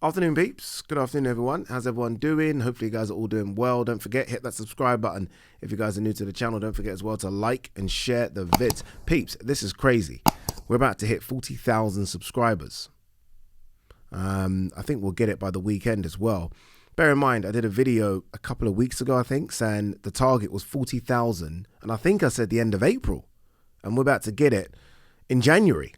Afternoon, peeps. Good afternoon, everyone. How's everyone doing? Hopefully you guys are all doing well. Don't forget, hit that subscribe button. If you guys are new to the channel, don't forget as well to like and share the vids. Peeps, this is crazy. We're about to hit 40,000 subscribers. I think we'll get it by the weekend as well. Bear in mind, I did a video a couple of weeks ago, I think, saying the target was 40,000. And I think I said the end of April. And we're about to get it in January.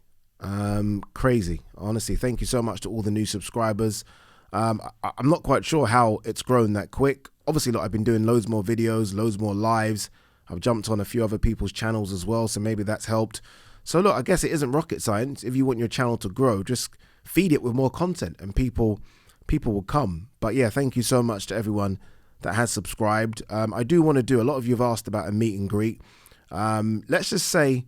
Crazy, honestly. Thank you so much to all the new subscribers. I'm not quite sure how it's grown that quick. Obviously, look, I've been doing loads more videos, loads more lives. I've jumped on a few other people's channels as well, so maybe that's helped. So look, I guess it isn't rocket science. If you want your channel to grow, just feed it with more content and people will come. But yeah, thank you so much to everyone that has subscribed. I do want to do, a lot of you have asked about a meet and greet. Let's just say,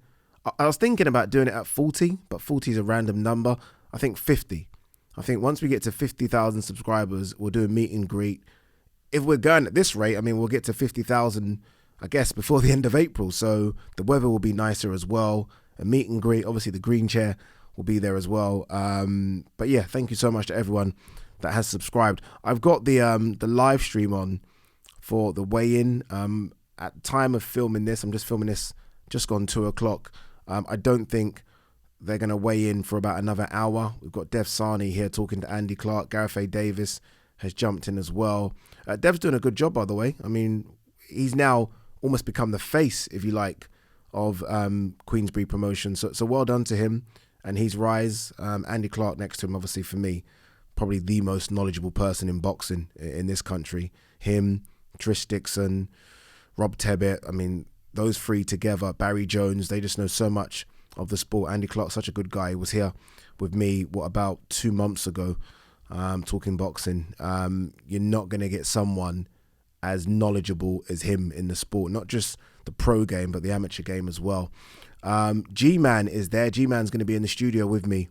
I was thinking about doing it at 40, but 40 is a random number. I think 50. I think once we get to 50,000 subscribers, we'll do a meet and greet. If we're going at this rate, I mean, we'll get to 50,000, I guess, before the end of April. So the weather will be nicer as well. A meet and greet, obviously the green chair will be there as well. But yeah, thank you so much to everyone that has subscribed. I've got the live stream on for the weigh-in. At the time of filming this, I'm just filming this just gone 2 o'clock. I don't think they're going to weigh in for about another hour. We've got Dev Sani here talking to Andy Clark. Gareth A. Davis has jumped in as well. Dev's doing a good job, by the way. I mean, he's now almost become the face, if you like, of Queensbury Promotion. So well done to him and his rise. Andy Clark next to him, obviously, for me, probably the most knowledgeable person in boxing in this country. Him, Trish Dixon, Rob Tebbett, I mean, those three together, Barry Jones, they just know so much of the sport. Andy Clark's such a good guy. He was here with me, about 2 months ago, talking boxing. You're not going to get someone as knowledgeable as him in the sport, not just the pro game, but the amateur game as well. G-Man is there. G-Man's going to be in the studio with me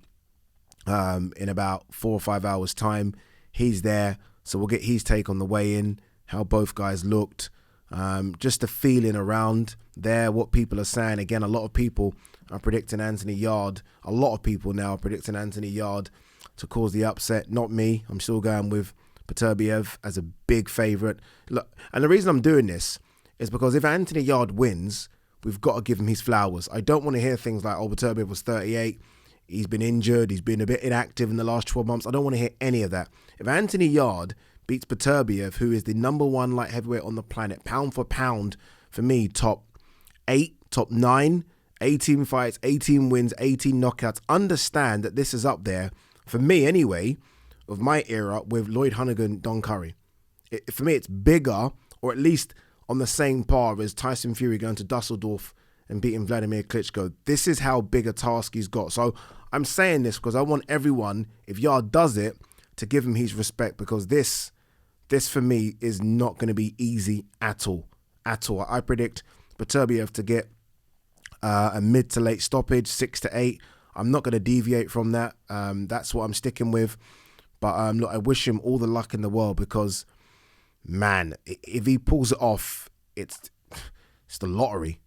in about 4 or 5 hours time. He's there, so we'll get his take on the weigh-in, how both guys looked, just the feeling around there, what people are saying. Again, a lot of people are predicting Anthony Yarde. A lot of people now are predicting Anthony Yarde to cause the upset. Not me. I'm still going with Beterbiev as a big favourite. Look, and the reason I'm doing this is because if Anthony Yarde wins, we've got to give him his flowers. I don't want to hear things like, oh, Beterbiev was 38. He's been injured. He's been a bit inactive in the last 12 months. I don't want to hear any of that. If Anthony Yarde beats Beterbiev, who is the #1 light heavyweight on the planet, pound for pound, for me, top 8, top 9, 18 fights, 18 wins, 18 knockouts. Understand that this is up there, for me anyway, of my era with Lloyd Honeyghan, Don Curry. For me, it's bigger, or at least on the same par as Tyson Fury going to Dusseldorf and beating Vladimir Klitschko. This is how big a task he's got. So I'm saying this because I want everyone, if Yarde does it, to give him his respect, because this for me is not going to be easy at all. I predict Beterbiev to get a mid to late stoppage, 6 to 8. I'm not going to deviate from that. That's what I'm sticking with. But look, I wish him all the luck in the world, because, man, if he pulls it off, it's the lottery.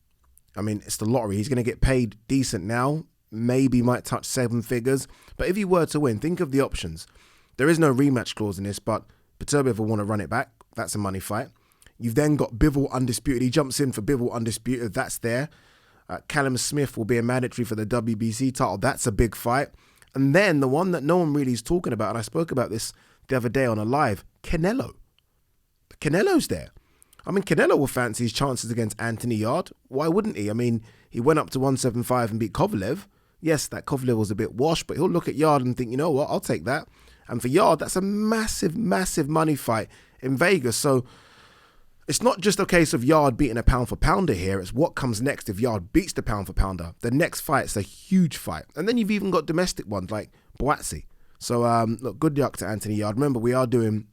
I mean, it's the lottery. He's going to get paid decent now. Maybe might touch 7 figures. But if he were to win, think of the options. There is no rematch clause in this, but Beterbiev will want to run it back. That's a money fight. You've then got Bivol Undisputed. He jumps in for Bivol Undisputed. That's there. Callum Smith will be a mandatory for the WBC title. That's a big fight. And then the one that no one really is talking about, and I spoke about this the other day on a live, Canelo. Canelo's there. I mean, Canelo will fancy his chances against Anthony Yarde. Why wouldn't he? I mean, he went up to 175 and beat Kovalev. Yes, that Kovalev was a bit washed, but he'll look at Yarde and think, you know what, I'll take that. And for Yarde, that's a massive, massive money fight in Vegas. So it's not just a case of Yarde beating a pound for pounder here. It's what comes next if Yarde beats the pound for pounder. The next fight's a huge fight. And then you've even got domestic ones like Boatsi. So look, good luck to Anthony Yarde. Remember, we are doing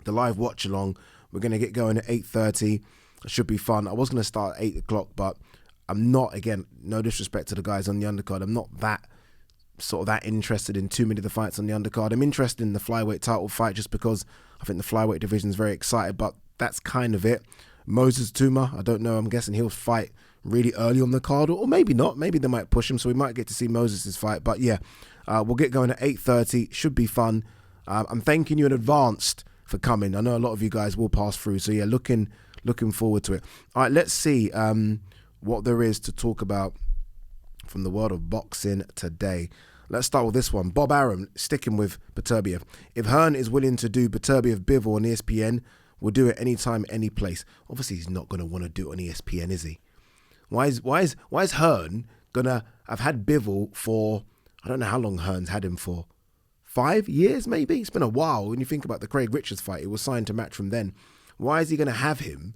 the live watch along. We're going to get going at 8:30. It should be fun. I was going to start at 8 o'clock, but I'm not, again, no disrespect to the guys on the undercard. I'm not that interested in too many of the fights on the undercard. I'm interested in the flyweight title fight just because I think the flyweight division is very excited, but that's kind of it. Moses Tuma, I don't know. I'm guessing he'll fight really early on the card, or maybe not. Maybe they might push him, so we might get to see Moses' fight. But yeah, we'll get going at 8:30. Should be fun. I'm thanking you in advance for coming. I know a lot of you guys will pass through. So yeah, looking forward to it. All right, let's see what there is to talk about from the world of boxing today. Let's start with this one. Bob Arum, sticking with Beterbiev. If Hearn is willing to do Beterbiev Bivol on ESPN, we'll do it anytime, any place. Obviously, he's not going to want to do it on ESPN, is he? Why is Hearn going to have had Bivol for, I don't know how long Hearn's had him for, 5 years maybe? It's been a while. When you think about the Craig Richards fight, it was signed to match from then. Why is he going to have him,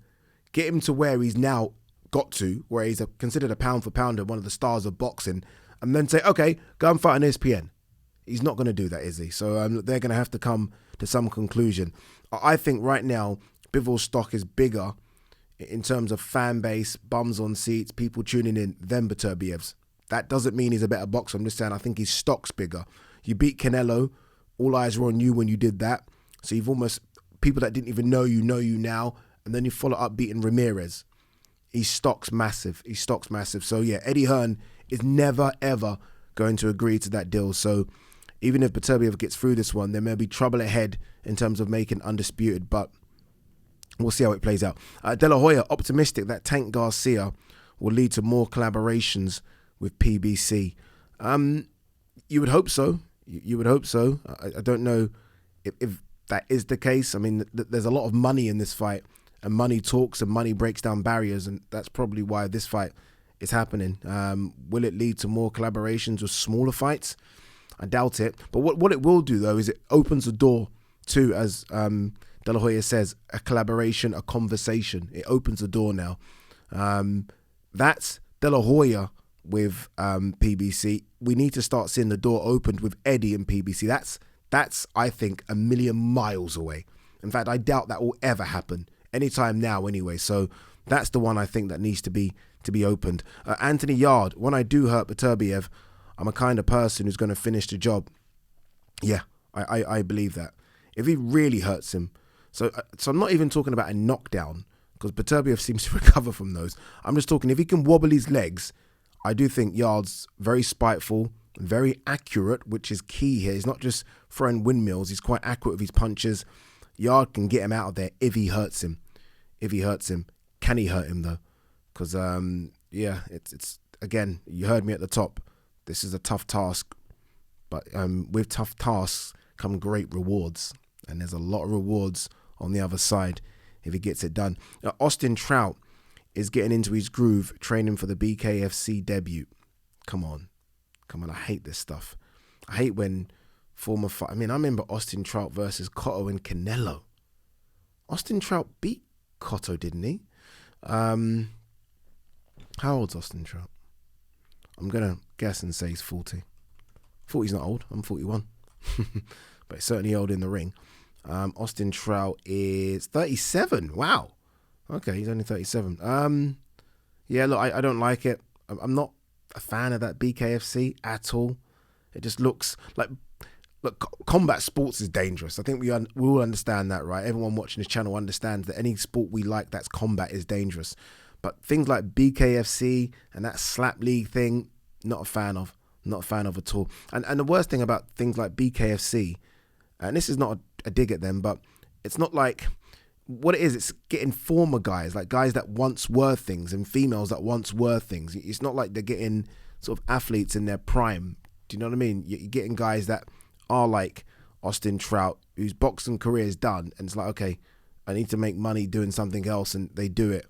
get him to where he's now got to, where he's considered a pound for pounder, one of the stars of boxing, and then say, okay, go and fight on ESPN? He's not going to do that, is he? So they're going to have to come to some conclusion. I think right now, Bivol's stock is bigger in terms of fan base, bums on seats, people tuning in, than Beterbiev's. That doesn't mean he's a better boxer. I'm just saying I think his stock's bigger. You beat Canelo. All eyes were on you when you did that. So you've almost, people that didn't even know you now. And then you follow up beating Ramirez. His stock's massive. So yeah, Eddie Hearn is never, ever going to agree to that deal. So even if Beterbiev gets through this one, there may be trouble ahead in terms of making Undisputed, but we'll see how it plays out. De La Hoya, optimistic that Tank Garcia will lead to more collaborations with PBC. You would hope so. You would hope so. I don't know if that is the case. I mean, there's a lot of money in this fight, and money talks and money breaks down barriers, and that's probably why this fight is happening. Will it lead to more collaborations with smaller fights? I doubt it. But what it will do, though, is it opens the door to, as De La Hoya says, a collaboration, a conversation. It opens the door now. That's De La Hoya with PBC. We need to start seeing the door opened with Eddie and PBC. That's I think, a million miles away. In fact, I doubt that will ever happen anytime now anyway. So that's the one I think that needs to be opened. Anthony Yarde, when I do hurt Beterbiev, I'm a kind of person who's going to finish the job. Yeah, I believe that. If he really hurts him, so I'm not even talking about a knockdown, because Beterbiev seems to recover from those. I'm just talking, if he can wobble his legs, I do think Yarde's very spiteful, very accurate, which is key here. He's not just throwing windmills. He's quite accurate with his punches. Yarde can get him out of there if he hurts him. Can he hurt him, though? Because, yeah, it's again, you heard me at the top. This is a tough task. But with tough tasks come great rewards. And there's a lot of rewards on the other side if he gets it done. Austin Trout is getting into his groove, training for the BKFC debut. Come on. I hate this stuff. I hate when former fight. I mean, I remember Austin Trout versus Cotto and Canelo. Austin Trout beat Cotto, didn't he? How old's Austin Trout? I'm going to guess and say he's 40. 40's not old. I'm 41. But certainly old in the ring. Austin Trout is 37. Wow. Okay, he's only 37. Yeah, look, I don't like it. I'm not a fan of that BKFC at all. It just looks like, look, combat sports is dangerous. I think we all understand that, right? Everyone watching this channel understands that any sport we like that's combat is dangerous. But things like BKFC and that slap league thing, not a fan of. Not a fan of at all. And the worst thing about things like BKFC, and this is not a dig at them, but it's not like, what it is, it's getting former guys, like guys that once were things and females that once were things. It's not like they're getting sort of athletes in their prime. Do you know what I mean? You're getting guys that are like Austin Trout, whose boxing career is done, and it's like, okay, I need to make money doing something else, and they do it.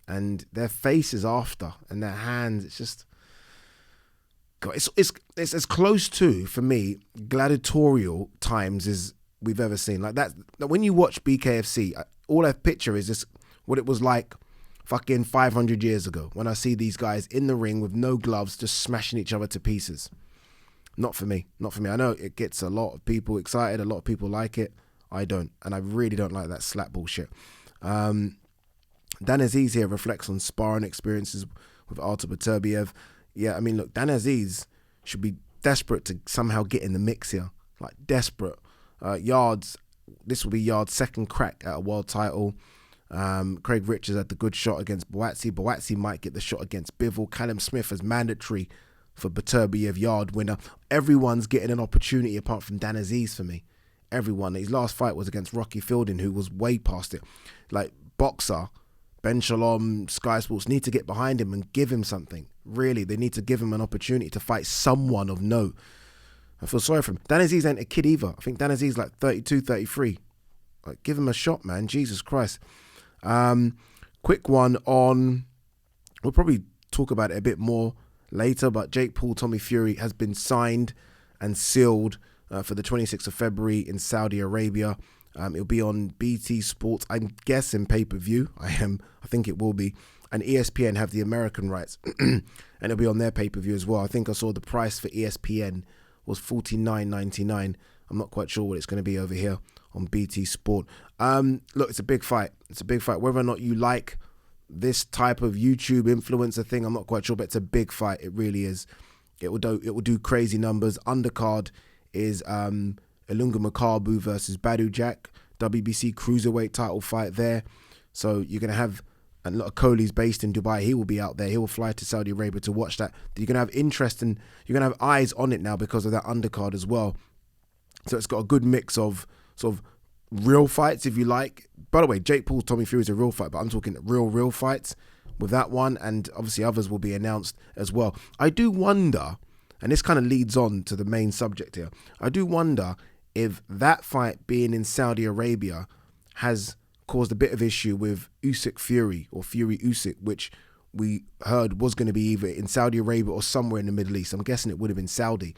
And their faces after, and their hands, it's just, God, it's as close to, for me, gladiatorial times as we've ever seen. Like that, when you watch BKFC, all I picture is just what it was like fucking 500 years ago, when I see these guys in the ring with no gloves just smashing each other to pieces. Not for me. I know it gets a lot of people excited, a lot of people like it. I don't, and I really don't like that slap bullshit. Dan Azeez here reflects on sparring experiences with Artur Beterbiev. Yeah, I mean, look, Dan Azeez should be desperate to somehow get in the mix here. Like, desperate. This will be Yarde's second crack at a world title. Craig Richards had the good shot against Boatsi. Boatsi might get the shot against Bivol. Callum Smith is mandatory for Beterbiev, Yarde winner. Everyone's getting an opportunity apart from Dan Azeez for me. everyone. His last fight was against Rocky Fielding, who was way past it. Like, boxer, Ben Shalom, Sky Sports need to get behind him and give him something. Really, they need to give him an opportunity to fight someone of note. I feel sorry for him. Dan Azeez ain't a kid either. I think Dan Azeez is like 32, 33. Like, give him a shot, man. Jesus Christ. Quick one on, we'll probably talk about it a bit more later, but Jake Paul, Tommy Fury has been signed and sealed for the 26th of February in Saudi Arabia. It'll be on BT Sports, I'm guessing pay-per-view. I think it will be. And ESPN have the American rights, and it'll be on their pay-per-view as well. I think I saw the price for ESPN was $49.99. I'm not quite sure what it's going to be over here on BT Sport. Look, it's a big fight. It's a big fight. Whether or not you like this type of YouTube influencer thing, I'm not quite sure, but it's a big fight. It really is. It will do crazy numbers. Undercard is Ilunga Makabu versus Badu Jack, WBC cruiserweight title fight there. So you're going to have, and a lot of Kohli's based in Dubai. He will be out there. He will fly to Saudi Arabia to watch that. You're going to have interest and you're going to have eyes on it now because of that undercard as well. So it's got a good mix of sort of real fights, if you like. By the way, Jake Paul, Tommy Fury is a real fight, but I'm talking real fights with that one, and obviously others will be announced as well. I do wonder, and this kind of leads on to the main subject here, I do wonder if that fight being in Saudi Arabia has caused a bit of issue with Usyk Fury, or Fury Usyk, which we heard was going to be either in Saudi Arabia or somewhere in the Middle East. I'm guessing it would have been Saudi.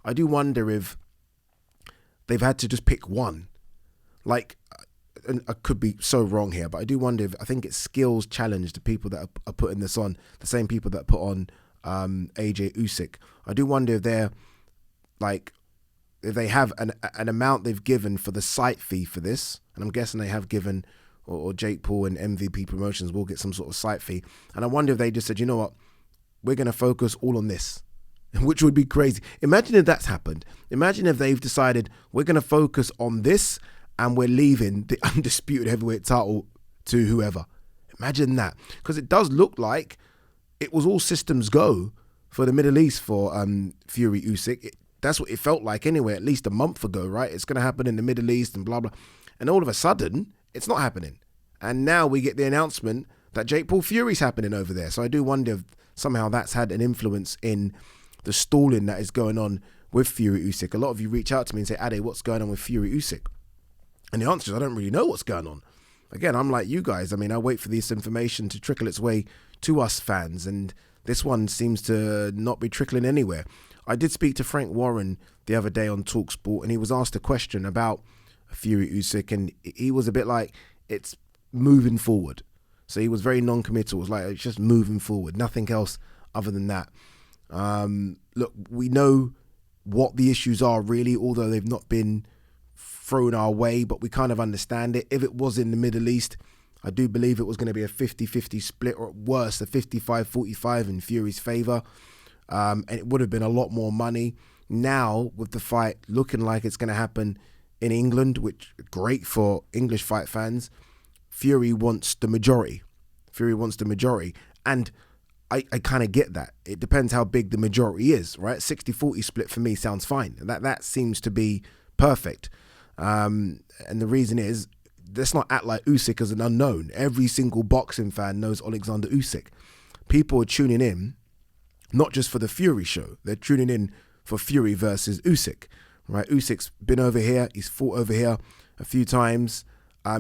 I do wonder if they've had to just pick one. Like, and I could be so wrong here, but I do wonder if, I think it's Skills Challenge, the people that are putting this on, the same people that put on AJ Usyk. I do wonder if they're like, if they have an amount they've given for the site fee for this, and I'm guessing they have given, or Jake Paul and MVP Promotions will get some sort of site fee. And I wonder if they just said, you know what, we're going to focus all on this, which would be crazy. Imagine if that's happened. Imagine if they've decided we're going to focus on this and we're leaving the undisputed heavyweight title to whoever. Imagine that. Because it does look like it was all systems go for the Middle East for Fury Usyk. That's what it felt like anyway, at least a month ago, right? It's going to happen in the Middle East and blah, blah. And all of a sudden, it's not happening. And now we get the announcement that Jake Paul Fury's happening over there. So I do wonder if somehow that's had an influence in the stalling that is going on with Fury Usyk. A lot of you reach out to me and say, Ade, what's going on with Fury Usyk? And the answer is, I don't really know what's going on. Again, I'm like you guys. I mean, I wait for this information to trickle its way to us fans, and this one seems to not be trickling anywhere. I did speak to Frank Warren the other day on TalkSport, and he was asked a question about Fury Usyk, and he was a bit like, it's moving forward. So he was very non-committal. It was like, it's just moving forward, nothing else other than that. Look, we know what the issues are really, although they've not been thrown our way, but we kind of understand it. If it was in the Middle East, I do believe it was going to be a 50-50 split, or worse, a 55-45 in Fury's favour. And it would have been a lot more money. Now, with the fight looking like it's going to happen in England, which is great for English fight fans, Fury wants the majority. And I kind of get that. It depends how big the majority is, right? 60-40 split for me sounds fine. That seems to be perfect. And the reason is, let's not act like Usyk is an unknown. Every single boxing fan knows OLEKSANDR USYK. People are tuning in not just for the Fury show. They're tuning in for Fury versus Usyk, right? Usyk's been over here. He's fought over here a few times.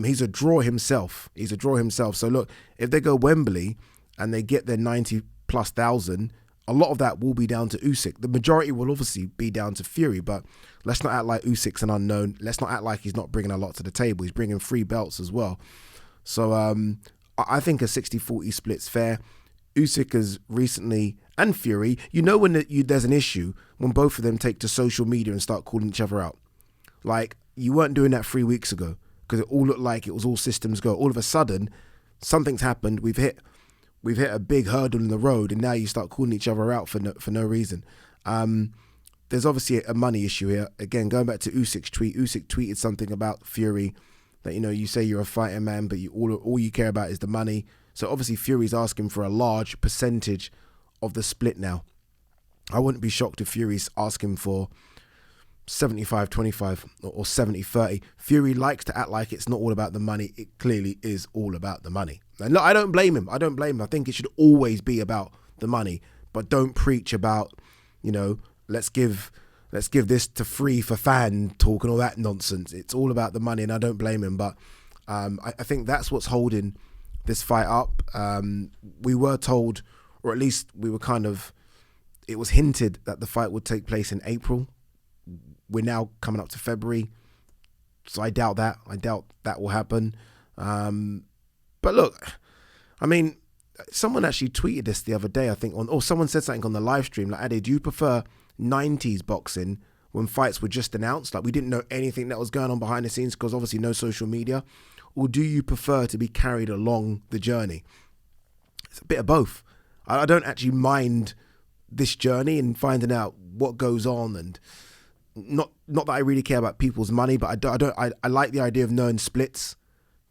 He's a draw himself. So look, if they go Wembley and they get their 90,000+, a lot of that will be down to Usyk. The majority will obviously be down to Fury, but let's not act like Usyk's an unknown. Let's not act like he's not bringing a lot to the table. He's bringing 3 belts as well. So I think a 60-40 split's fair. Usyk has recently, and Fury, you know when there's an issue when both of them take to social media and start calling each other out. Like, you weren't doing that 3 weeks ago because it all looked like it was all systems go. All of a sudden, something's happened. We've hit a big hurdle in the road, and now you start calling each other out for no reason. There's obviously a money issue here. Again, going back to Usyk's tweet, Usyk tweeted something about Fury that, you know, you say you're a fighting man, but all you care about is the money. So obviously Fury's asking for a large percentage of the split now. I wouldn't be shocked if Fury's asking for 75-25 or 70-30. Fury likes to act like it's not all about the money. It clearly is all about the money. And look, I don't blame him. I think it should always be about the money, but don't preach about, let's give this to free for fan talk and all that nonsense. It's all about the money, and I don't blame him. But I think that's what's holding this fight up. We were told, or at least we were it was hinted that the fight would take place in April. We're now coming up to February, so I doubt that. I doubt that will happen. But look, I mean, someone actually tweeted this the other day, I think, someone said something on the live stream, like, Ade, do you prefer 90s boxing when fights were just announced? Like, we didn't know anything that was going on behind the scenes because obviously no social media. Or do you prefer to be carried along the journey? It's a bit of both. I don't actually mind this journey and finding out what goes on, and not that I really care about people's money, but I like the idea of knowing splits,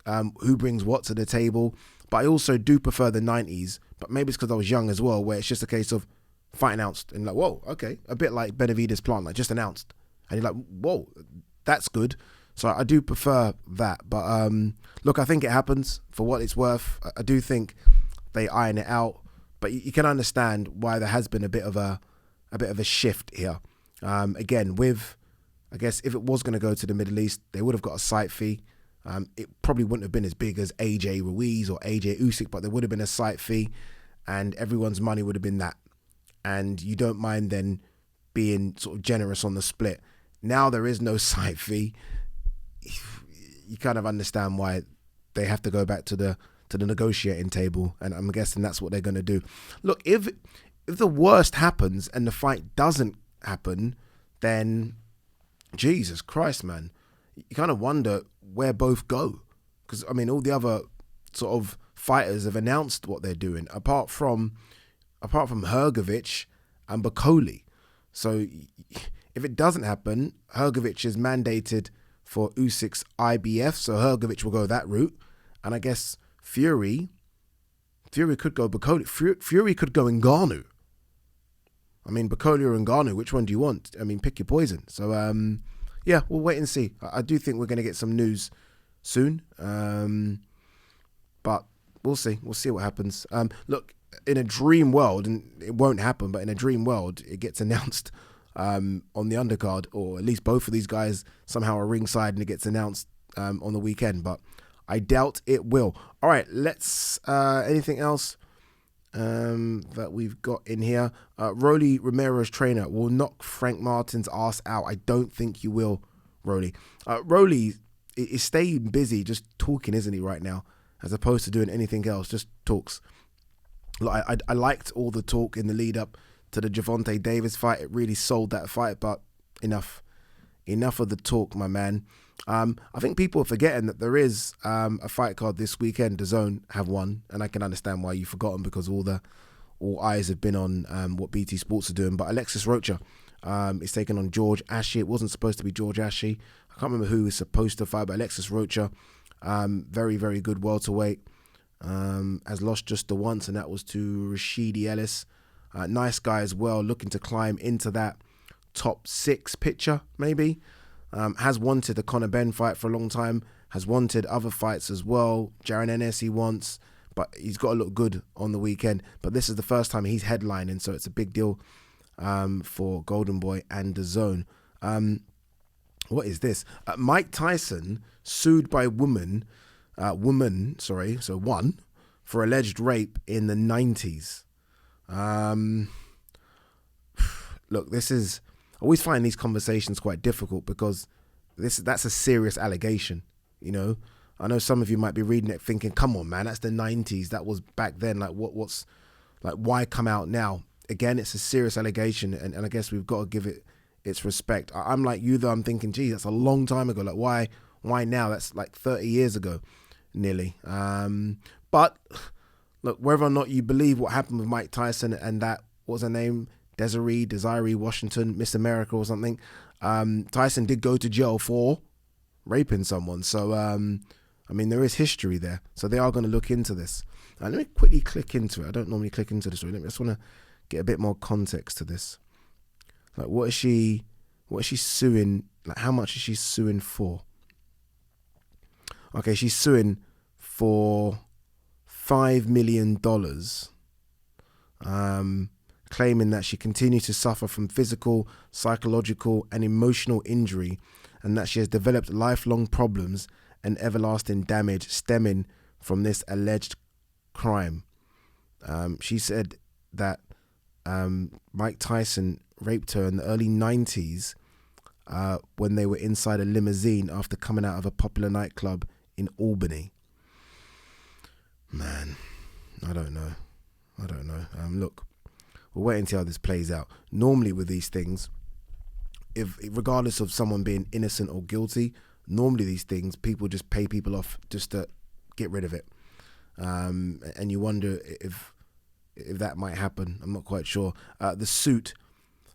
who brings what to the table. But I also do prefer the 90s, but maybe it's because I was young as well, where it's just a case of fight announced and like, whoa, okay, a bit like Beterbiev Plant, like just announced, and you're like, whoa, that's good. So I do prefer that. But look, I think it happens for what it's worth. I do think they iron it out, but you can understand why there has been a bit of a shift here. Again, I guess if it was going to go to the Middle East, they would have got a site fee. It probably wouldn't have been as big as AJ Ruiz or AJ Usyk, but there would have been a site fee, and everyone's money would have been that. And you don't mind then being sort of generous on the split. Now there is no site fee. You kind of understand why they have to go back to the negotiating table, and I'm guessing that's what they're going to do. Look, if the worst happens and the fight doesn't happen, then Jesus Christ, man, you kind of wonder where both go, because I mean all the other sort of fighters have announced what they're doing apart from Hrgovic and Bakole. So if it doesn't happen, Hrgovic is mandated for Usyk's IBF, so Hrgovic will go that route, and I guess Fury could go Bakole. Fury could go Ngannou. I mean, Bakole or Ngannou, which one do you want? I mean, pick your poison. So yeah, we'll wait and see. I do think we're going to get some news soon, but we'll see. We'll see what happens. Look, in a dream world, and it won't happen, but in a dream world, it gets announced on the undercard, or at least both of these guys somehow are ringside and it gets announced on the weekend, but I doubt it will. All right, let's, anything else that we've got in here? Rolly Romero's trainer will knock Frank Martin's ass out. I don't think you will, Rolly. Rolly is staying busy just talking, isn't he, right now, as opposed to doing anything else, just talks. Look, I liked all the talk in the lead up to the Gervonta Davis fight. It really sold that fight, but enough of the talk, my man. I think people are forgetting that there is a fight card this weekend. DAZN have one, and I can understand why you've forgotten, because all eyes have been on what BT Sports are doing. But Alexis Rocha is taking on George Ashley. It wasn't supposed to be George Ashley. I can't remember who was supposed to fight, but Alexis Rocha, very, very good welterweight, has lost just the once, and that was to Rashidi Ellis. Nice guy as well, looking to climb into that top 6 picture, maybe. Has wanted the Conor Benn fight for a long time, has wanted other fights as well. Jaron Ennis he wants, but he's got to look good on the weekend. But this is the first time he's headlining, so it's a big deal for Golden Boy and DAZN. What is this? Mike Tyson sued by one for alleged rape in the 90s. Look, this is, I always find these conversations quite difficult, because that's a serious allegation, you know. I know some of you might be reading it thinking, come on, man, that's the 90s, that was back then, like what's like, why come out now? Again, it's a serious allegation, and I guess we've got to give it its respect. I'm like you though, I'm thinking, gee, that's a long time ago, like why now? That's like 30 years ago nearly. But look, whether or not you believe what happened with Mike Tyson and that, what was her name, Desiree Washington, Miss America or something, Tyson did go to jail for raping someone. So, I mean, there is history there. So they are going to look into this. Let me quickly click into it. I don't normally click into this. I just want to get a bit more context to this. Like, what is she What is she suing? Like, how much is she suing for? Okay, she's suing for $5 million, claiming that she continues to suffer from physical, psychological, and emotional injury, and that she has developed lifelong problems and everlasting damage stemming from this alleged crime. She said that Mike Tyson raped her in the early 90s when they were inside a limousine after coming out of a popular nightclub in Albany. Man, I don't know. Look, we'll wait and see how this plays out. Normally with these things, if regardless of someone being innocent or guilty, normally these things, people just pay people off just to get rid of it. And you wonder if that might happen. I'm not quite sure. The suit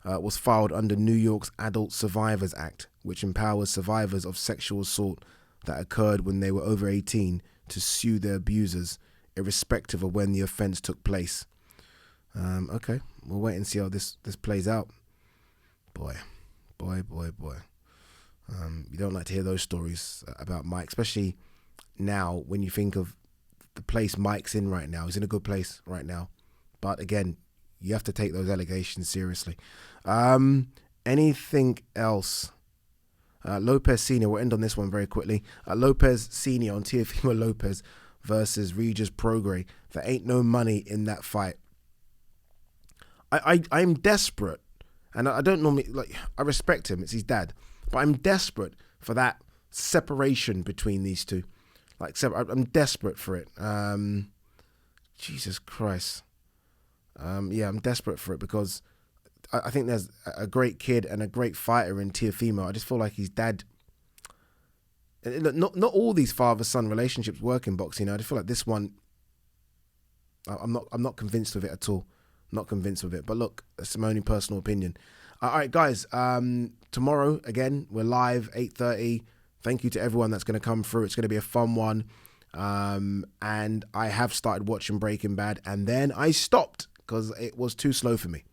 was filed under New York's Adult Survivors Act, which empowers survivors of sexual assault that occurred when they were over 18 to sue their abusers, irrespective of when the offence took place. Okay, we'll wait and see how this plays out. Boy. You don't like to hear those stories about Mike, especially now when you think of the place Mike's in right now. He's in a good place right now. But again, you have to take those allegations seriously. Anything else? Lopez Senior, we'll end on this one very quickly. Lopez Senior on Teofimo Lopez versus Regis Prograis. There ain't no money in that fight. I'm desperate, and I don't normally, I respect him, it's his dad, but I'm desperate for that separation between these two. I'm desperate for it. Jesus Christ. I'm desperate for it because I think there's a great kid and a great fighter in Teofimo. I just feel like his dad. Not all these father-son relationships work in boxing. I just feel like this one. I'm not convinced of it at all. Not convinced of it. But look, that's my only personal opinion. All right, guys. Tomorrow again, we're live 8:30. Thank you to everyone that's going to come through. It's going to be a fun one. And I have started watching Breaking Bad, and then I stopped because it was too slow for me.